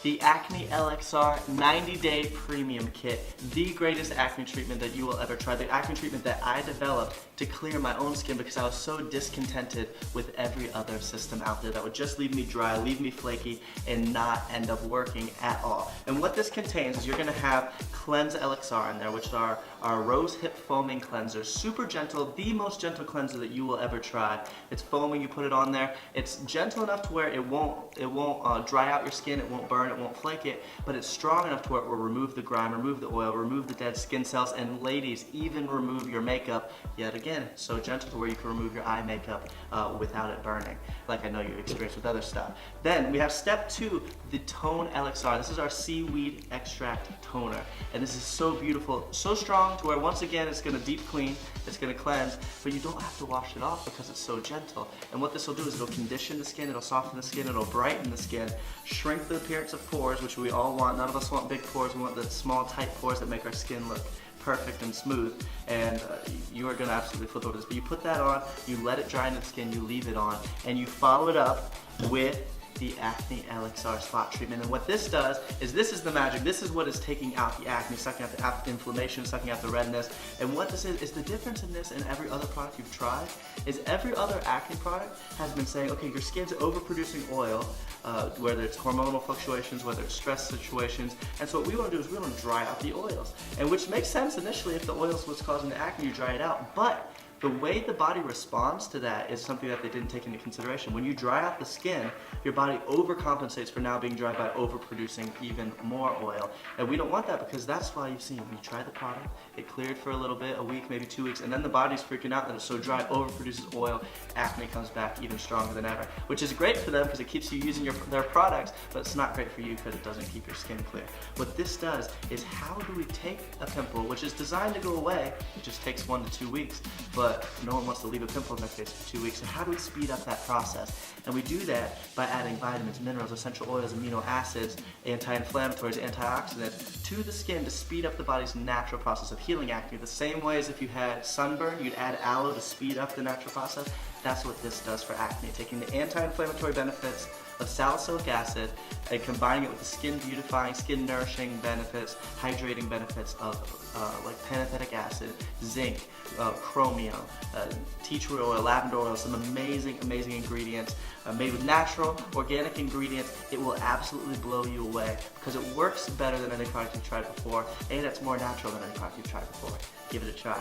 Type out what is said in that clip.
the AcneLXR 90-Day Premium Kit, the greatest acne treatment that you will ever try, the acne treatment that I developed to clear my own skin because I was so discontented with every other system out there that would just leave me dry, leave me flaky, and not end up working at all. And what this contains is you're going to have CleanseLXR in there, which are our rose hip foaming cleanser. Super gentle, the most gentle cleanser that you will ever try. It's foaming, you put it on there. It's gentle enough to where it won't dry out your skin, it won't burn, it won't flake it, but it's strong enough to where it will remove the grime, remove the oil, remove the dead skin cells, and ladies, even remove your makeup. Yet again, so gentle to where you can remove your eye makeup without it burning, like I know you experienced with other stuff. Then we have step 2, the ToneLXR. This is our seaweed extract toner, and this is so beautiful, so strong to where once again it's going to deep clean, it's going to cleanse, but you don't have to wash it off because it's so gentle. And what this will do is it'll condition the skin, it'll soften the skin, it'll brighten the skin, shrink the appearance of pores, which we all want. None of us want big pores, we want the small tight pores that make our skin look perfect and smooth, and you are going to absolutely flip over this. But you put that on, you let it dry into the skin, you leave it on, and you follow it up with the AcneLXR spot treatment. And what this does is, this is the magic. This is what is taking out the acne, sucking out the inflammation, sucking out the redness. And what this is the difference in this and every other product you've tried is every other acne product has been saying, okay, your skin's overproducing oil, whether it's hormonal fluctuations, whether it's stress situations. And so what we want to do is we want to dry out the oils. And which makes sense initially if the oils was causing the acne, you dry it out. But the way the body responds to that is something that they didn't take into consideration. When you dry out the skin, your body overcompensates for now being dry by overproducing even more oil. And we don't want that, because that's why you've seen, when you try the product, it cleared for a little bit, a week, maybe 2 weeks, and then the body's freaking out that it's so dry, overproduces oil, acne comes back even stronger than ever. Which is great for them because it keeps you using their products, but it's not great for you because it doesn't keep your skin clear. What this does is, how do we take a pimple, which is designed to go away, it just takes 1 to 2 weeks, but no one wants to leave a pimple in their face for 2 weeks. So how do we speed up that process? And we do that by adding vitamins, minerals, essential oils, amino acids, anti-inflammatories, antioxidants to the skin to speed up the body's natural process of healing acne. The same way as if you had sunburn, you'd add aloe to speed up the natural process. That's what this does for acne, taking the anti-inflammatory benefits of salicylic acid and combining it with the skin beautifying, skin nourishing benefits, hydrating benefits of like pantothenic acid, zinc, chromium, tea tree oil, lavender oil, some amazing ingredients made with natural, organic ingredients. It will absolutely blow you away because it works better than any product you've tried before, and it's more natural than any product you've tried before. Give it a try.